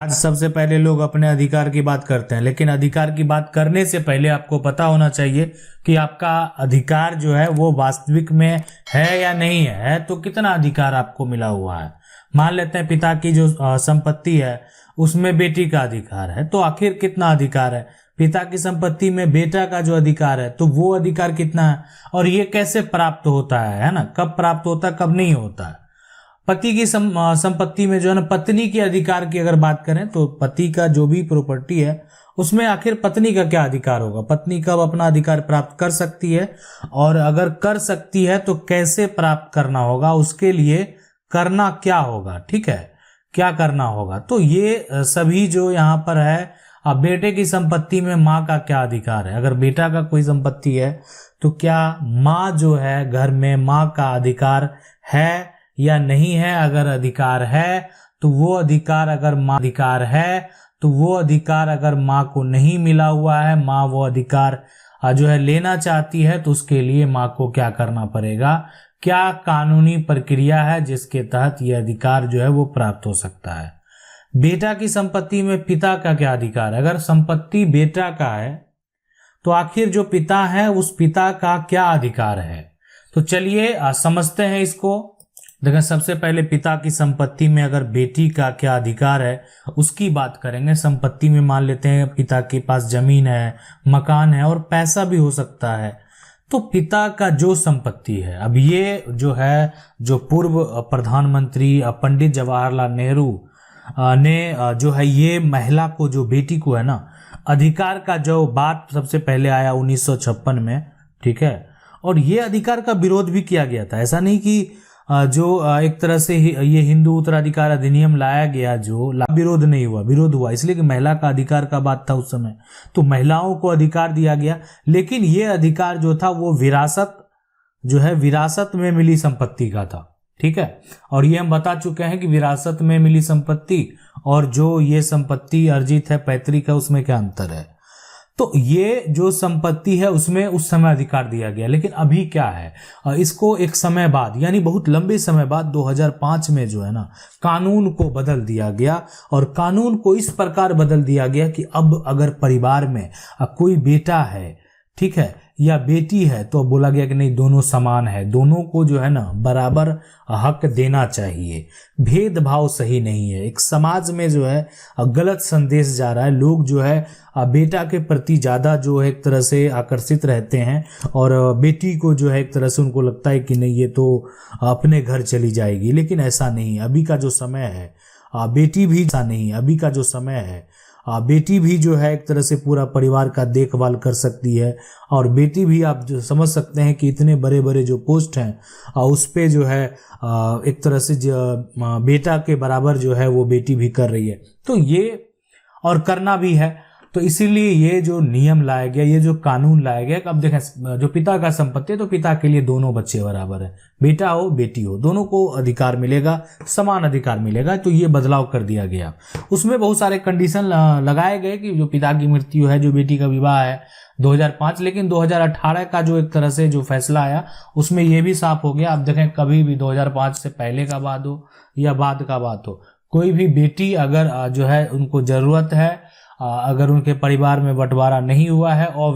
आज सबसे पहले लोग अपने अधिकार की बात करते हैं, लेकिन अधिकार की बात करने से पहले आपको पता होना चाहिए कि आपका अधिकार जो है वो वास्तविक में है या नहीं है तो कितना अधिकार आपको मिला हुआ है। मान लेते हैं पिता की जो संपत्ति है उसमें बेटी का अधिकार है, तो आखिर कितना अधिकार है। पिता की संपत्ति में बेटा का जो अधिकार है तो वो अधिकार कितना है, और ये कैसे प्राप्त होता है ना, कब प्राप्त होता है कब नहीं होता है। पति की संपत्ति में जो है ना, पत्नी के अधिकार की अगर बात करें तो पति का जो भी प्रॉपर्टी है उसमें आखिर पत्नी का क्या अधिकार होगा, पत्नी कब अपना अधिकार प्राप्त कर सकती है, और अगर कर सकती है तो कैसे प्राप्त करना होगा, उसके लिए करना क्या होगा। ठीक है, क्या करना होगा। तो ये सभी जो यहाँ पर है, अब बेटे की संपत्ति में माँ का क्या अधिकार है। अगर बेटा का कोई संपत्ति है तो क्या माँ जो है घर में, माँ का अधिकार है या नहीं है। अगर अधिकार है तो वो अधिकार, अगर माँ अधिकार है तो वो अधिकार अगर माँ को नहीं मिला हुआ है, माँ वो अधिकार जो है लेना चाहती है, तो उसके लिए माँ को क्या करना पड़ेगा, क्या कानूनी प्रक्रिया है जिसके तहत ये अधिकार जो है वो प्राप्त हो सकता है। बेटा की संपत्ति में पिता का क्या अधिकार है। अगर संपत्ति बेटा का है तो आखिर जो पिता है उस पिता का क्या अधिकार है। तो चलिए समझते हैं इसको। देखिए, सबसे पहले पिता की संपत्ति में अगर बेटी का क्या अधिकार है उसकी बात करेंगे। संपत्ति में मान लेते हैं पिता के पास जमीन है, मकान है और पैसा भी हो सकता है। तो पिता का जो संपत्ति है, अब ये जो है, जो पूर्व प्रधानमंत्री पंडित जवाहरलाल नेहरू ने जो है ये महिला को, जो बेटी को है ना, अधिकार का जो बात सबसे पहले आया 1956 में। ठीक है, और ये अधिकार का विरोध भी किया गया था। ऐसा नहीं कि जो एक तरह से ये हिंदू उत्तराधिकार अधिनियम लाया गया, जो विरोध नहीं हुआ, विरोध हुआ इसलिए कि महिला का अधिकार का बात था उस समय, तो महिलाओं को अधिकार दिया गया। लेकिन ये अधिकार जो था वो विरासत जो है, विरासत में मिली संपत्ति का था। ठीक है, और ये हम बता चुके हैं कि विरासत में मिली संपत्ति और जो ये संपत्ति अर्जित है पैतृक है, उसमें क्या अंतर है। तो ये जो संपत्ति है उसमें उस समय अधिकार दिया गया, लेकिन अभी क्या है, इसको एक समय बाद, यानी बहुत लंबे समय बाद 2005 में जो है ना, कानून को बदल दिया गया। और कानून को इस प्रकार बदल दिया गया कि अब अगर परिवार में कोई बेटा है, ठीक है, या बेटी है, तो बोला गया कि नहीं, दोनों समान है, दोनों को जो है ना बराबर हक देना चाहिए, भेदभाव सही नहीं है। एक समाज में जो है गलत संदेश जा रहा है। लोग जो है बेटा के प्रति ज़्यादा जो है एक तरह से आकर्षित रहते हैं, और बेटी को जो है एक तरह से उनको लगता है कि नहीं, ये तो अपने घर चली जाएगी। लेकिन ऐसा नहीं, अभी का जो समय है बेटी भी ऐसा नहीं, अभी का जो समय है बेटी भी जो है एक तरह से पूरा परिवार का देखभाल कर सकती है। और बेटी भी आप जो समझ सकते हैं कि इतने बड़े बड़े जो पोस्ट हैं उस पे जो है एक तरह से बेटा के बराबर जो है वो बेटी भी कर रही है। तो ये और करना भी है, तो इसीलिए ये जो नियम लाया गया, ये जो कानून लाया गया। अब देखें, जो पिता का संपत्ति है तो पिता के लिए दोनों बच्चे बराबर है, बेटा हो बेटी हो, दोनों को अधिकार मिलेगा, समान अधिकार मिलेगा। तो ये बदलाव कर दिया गया। उसमें बहुत सारे कंडीशन लगाए गए कि जो पिता की मृत्यु है, जो बेटी का विवाह है 2005, लेकिन 2018 का जो एक तरह से जो फैसला आया उसमें ये भी साफ हो गया। अब देखें, कभी भी 2005 से पहले का बात हो या बाद का बात हो, कोई भी बेटी अगर जो है उनको जरूरत है, अगर उनके परिवार में बंटवारा नहीं हुआ है और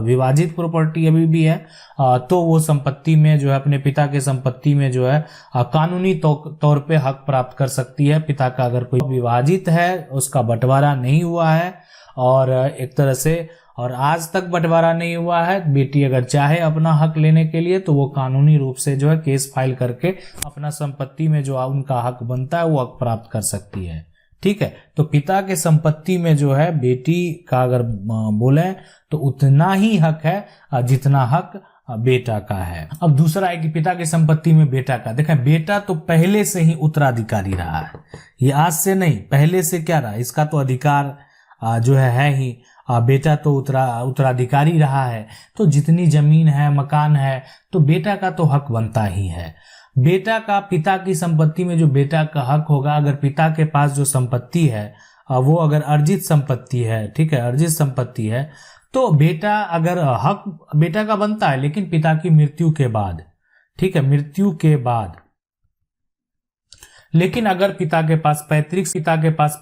विभाजित प्रॉपर्टी अभी भी है, तो वो संपत्ति में जो है, अपने पिता के संपत्ति में जो है कानूनी तौर पे हक प्राप्त कर सकती है। पिता का अगर कोई विभाजित है, उसका बंटवारा नहीं हुआ है और एक तरह से, और आज तक बंटवारा नहीं हुआ है, बेटी अगर चाहे अपना हक लेने के लिए तो वो कानूनी रूप से जो है केस फाइल करके अपना संपत्ति में जो उनका हक बनता है वो हक प्राप्त कर सकती है। ठीक है, तो पिता के संपत्ति में जो है बेटी का अगर बोले तो उतना ही हक है जितना हक बेटा का है। अब दूसरा है कि पिता की संपत्ति में बेटा का, देखें, बेटा तो पहले से ही उत्तराधिकारी रहा है, ये आज से नहीं, पहले से क्या रहा, इसका तो अधिकार जो है ही, बेटा तो उत्तराधिकारी रहा है। तो जितनी जमीन है, मकान है, तो बेटा का तो हक बनता ही है। बेटा का पिता की संपत्ति में जो बेटा का हक होगा, अगर पिता के पास जो संपत्ति है वो अगर अर्जित संपत्ति है, ठीक है, अर्जित संपत्ति है, तो बेटा अगर हक बेटा का बनता है, लेकिन पिता की मृत्यु के बाद, ठीक है, मृत्यु के बाद लेकिन अगर पिता के पास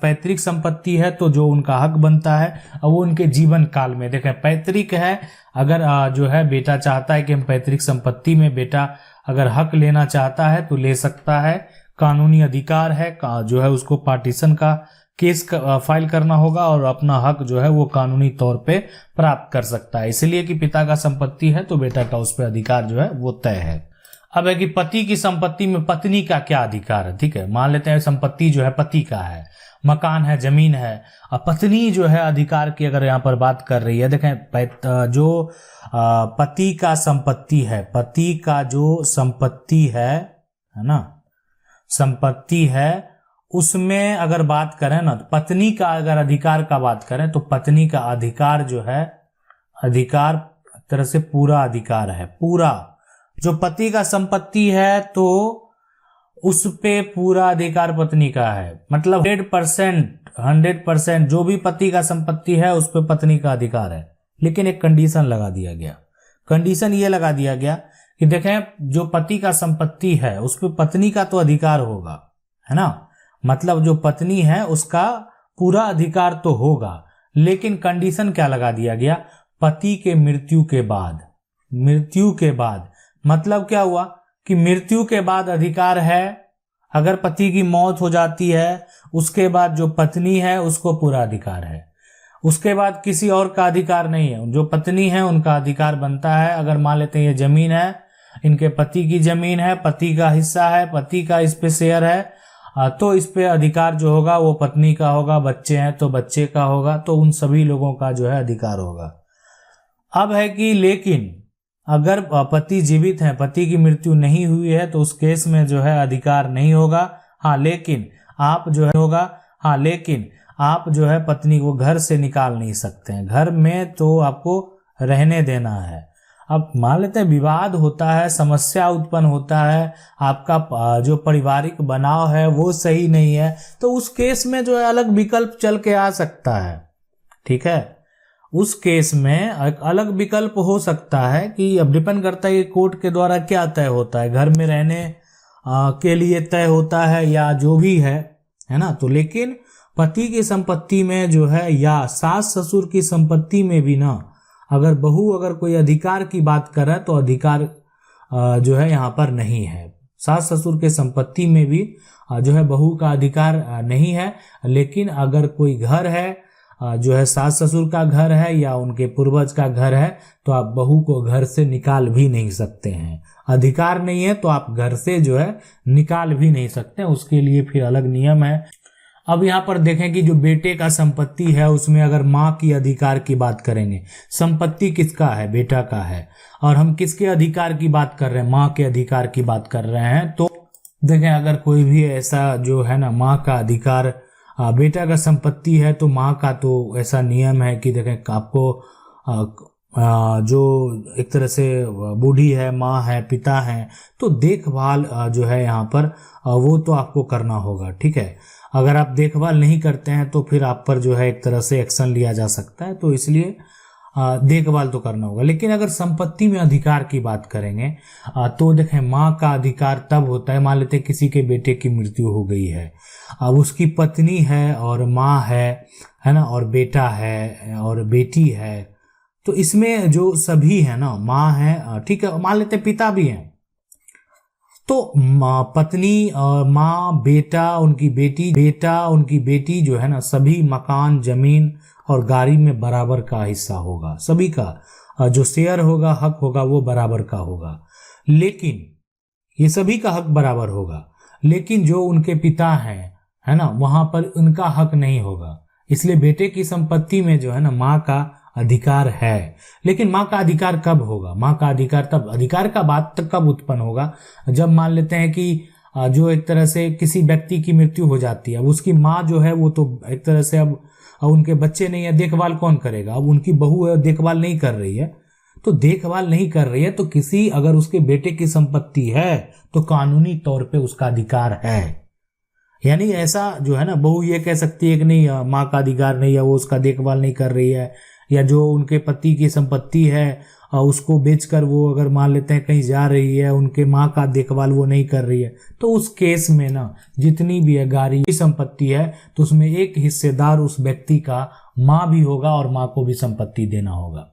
पैतृक संपत्ति है तो जो उनका हक बनता है वो उनके जीवन काल में, देखें पैतृक है, अगर जो है बेटा चाहता है कि हम पैतृक संपत्ति में बेटा अगर हक लेना चाहता है तो ले सकता है, कानूनी अधिकार है, जो है उसको पार्टीशन का केस फाइल करना होगा और अपना हक जो है वो कानूनी तौर पे प्राप्त कर सकता है। इसलिए कि पिता का संपत्ति है तो बेटा का उस पर अधिकार जो है वो तय है। अब है कि पति की संपत्ति में पत्नी का क्या अधिकार है, ठीक है, मान लेते हैं संपत्ति जो है पति का है, मकान है, जमीन है, और पत्नी जो है अधिकार की अगर यहाँ पर बात कर रही है, देखें जो पति का संपत्ति है, पति का जो संपत्ति है ना, संपत्ति है, उसमें अगर बात करें ना तो पत्नी का अगर अधिकार का बात करें तो पत्नी का अधिकार जो है, अधिकार तरह से पूरा अधिकार है, पूरा जो पति का संपत्ति है तो उस पे पूरा अधिकार पत्नी का है, मतलब 100% जो भी पति का संपत्ति है उस पे पत्नी का अधिकार है। लेकिन एक कंडीशन लगा दिया गया, कंडीशन ये लगा दिया गया कि देखें जो पति का संपत्ति है उस पे पत्नी का तो अधिकार होगा, है ना, मतलब जो पत्नी है उसका पूरा अधिकार तो होगा, लेकिन कंडीशन क्या लगा दिया गया, पति के मृत्यु के बाद, मृत्यु के बाद मतलब क्या हुआ कि मृत्यु के बाद अधिकार है, अगर पति की मौत हो जाती है उसके बाद जो पत्नी है उसको पूरा अधिकार है, उसके बाद किसी और का अधिकार नहीं है, जो पत्नी है उनका अधिकार बनता है। अगर मान लेते हैं ये जमीन है, इनके पति की जमीन है, पति का हिस्सा है, पति का इस पे शेयर है, तो इस पे अधिकार जो होगा वो पत्नी का होगा, बच्चे हैं तो बच्चे का होगा, तो उन सभी लोगों का जो है अधिकार होगा। अब है कि लेकिन अगर पति जीवित है, पति की मृत्यु नहीं हुई है तो उस केस में जो है अधिकार नहीं होगा। हाँ लेकिन आप जो है होगा, हाँ लेकिन आप जो है पत्नी को घर से निकाल नहीं सकते हैं, घर में तो आपको रहने देना है। अब मान लेते हैं विवाद होता है, समस्या उत्पन्न होता है, आपका जो पारिवारिक बनाव है वो सही नहीं है, तो उस केस में जो है अलग विकल्प चल के आ सकता है, ठीक है, उस केस में एक अलग विकल्प हो सकता है कि अब डिपेंड करता है कि कोर्ट के द्वारा क्या तय होता है, घर में रहने के लिए तय होता है या जो भी है ना। तो लेकिन पति की संपत्ति में जो है या सास ससुर की संपत्ति में भी ना, अगर बहू अगर कोई अधिकार की बात करे तो अधिकार जो है यहाँ पर नहीं है। सास ससुर के संपत्ति में भी जो है बहू का अधिकार नहीं है, लेकिन अगर कोई घर है जो है सास ससुर का घर है या उनके पूर्वज का घर है तो आप बहू को घर से निकाल भी नहीं सकते हैं, अधिकार नहीं है तो आप घर से जो है निकाल भी नहीं सकते, उसके लिए फिर अलग नियम है। अब यहाँ पर देखें कि जो बेटे का संपत्ति है उसमें अगर माँ की अधिकार की बात करेंगे, संपत्ति किसका है, बेटा का है, और हम किसके अधिकार की बात कर रहे हैं, माँ के अधिकार की बात कर रहे हैं। तो देखें अगर कोई भी ऐसा जो है ना माँ का अधिकार, बेटा का संपत्ति है तो माँ का तो ऐसा नियम है कि देखें आपको जो एक तरह से बूढ़ी है, माँ है, पिता है, तो देखभाल जो है यहाँ पर वो तो आपको करना होगा, ठीक है। अगर आप देखभाल नहीं करते हैं तो फिर आप पर जो है एक तरह से एक्शन लिया जा सकता है, तो इसलिए देखभाल तो करना होगा। लेकिन अगर संपत्ति में अधिकार की बात करेंगे तो देखें माँ का अधिकार तब होता है, मान लेते किसी के बेटे की मृत्यु हो गई है, अब उसकी पत्नी है और माँ है ना, और बेटा है और बेटी है, तो इसमें जो सभी है ना, माँ है, ठीक है, मान लेते पिता भी हैं, तो पत्नी और माँ, बेटा, उनकी बेटी जो है ना, सभी मकान, जमीन और गाड़ी में बराबर का हिस्सा होगा, सभी का जो शेयर होगा, हक होगा वो बराबर का होगा। लेकिन ये सभी का हक बराबर होगा, लेकिन जो उनके पिता हैं, है ना, वहां पर उनका हक नहीं होगा। इसलिए बेटे की संपत्ति में जो है ना माँ का अधिकार है, लेकिन माँ का अधिकार कब होगा, माँ का अधिकार तब, अधिकार का बात तक कब उत्पन्न होगा जब मान लेते हैं कि जो एक तरह से किसी व्यक्ति की मृत्यु हो जाती है, अब उसकी माँ जो है वो तो एक तरह से अब उनके बच्चे नहीं है, देखभाल कौन करेगा, अब उनकी बहू है, देखभाल नहीं कर रही है, तो देखभाल नहीं कर रही है तो किसी अगर उसके बेटे की संपत्ति है तो कानूनी तौर पे उसका अधिकार है। यानी ऐसा जो है ना, बहू ये कह सकती है कि नहीं माँ का अधिकार नहीं है, वो उसका देखभाल नहीं कर रही है, या जो उनके पति की संपत्ति है उसको बेचकर वो अगर मान लेते हैं कहीं जा रही है, उनके माँ का देखभाल वो नहीं कर रही है, तो उस केस में ना जितनी भी अगारी संपत्ति है तो उसमें एक हिस्सेदार उस व्यक्ति का माँ भी होगा और माँ को भी संपत्ति देना होगा।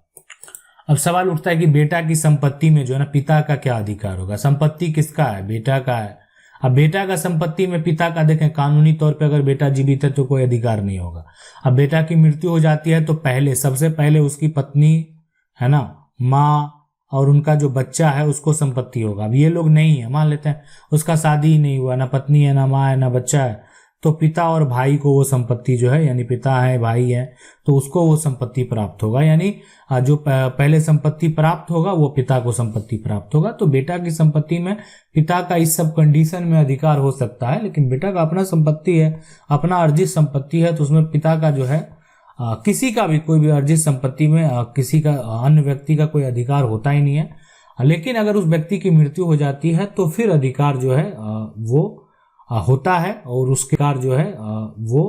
अब सवाल उठता है कि बेटा की संपत्ति में जो है ना पिता का क्या अधिकार होगा। संपत्ति किसका है? बेटा का है। अब बेटा का संपत्ति में पिता का देखें, कानूनी तौर पे अगर बेटा जीवित है तो कोई अधिकार नहीं होगा। अब बेटा की मृत्यु हो जाती है तो सबसे पहले उसकी पत्नी है ना, माँ और उनका जो बच्चा है उसको संपत्ति होगा। अब ये लोग नहीं है, मान लेते हैं उसका शादी ही नहीं हुआ, ना पत्नी है, ना माँ है, ना बच्चा है, तो पिता और भाई को वो संपत्ति जो है, यानी पिता है भाई है तो उसको वो संपत्ति प्राप्त होगा। यानी जो पहले संपत्ति प्राप्त होगा वो पिता को संपत्ति प्राप्त होगा। तो बेटा की संपत्ति में पिता का इस सब कंडीशन में अधिकार हो सकता है, लेकिन बेटा का अपना संपत्ति है, अपना अर्जित संपत्ति है, तो उसमें पिता का जो है किसी का भी कोई भी अर्जित संपत्ति में किसी का अन्य व्यक्ति का कोई अधिकार होता ही नहीं है। लेकिन अगर उस व्यक्ति की मृत्यु हो जाती है तो फिर अधिकार जो है वो होता है, और उसके कार जो है वो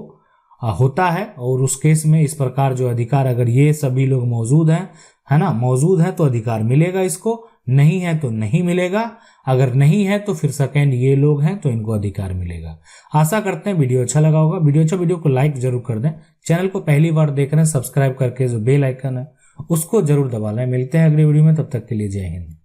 होता है। और उस केस में इस प्रकार जो अधिकार, अगर ये सभी लोग मौजूद हैं, है ना, मौजूद है तो अधिकार मिलेगा इसको, नहीं है तो नहीं मिलेगा। अगर नहीं है तो फिर सेकंड ये लोग हैं तो इनको अधिकार मिलेगा। आशा करते हैं वीडियो अच्छा लगा होगा। वीडियो को लाइक जरूर कर दें। चैनल को पहली बार देख रहे हैं, सब्सक्राइब करके जो बेल आइकन है उसको जरूर दबा लें। मिलते हैं अगली वीडियो में, तब तक के लिए जय हिंद।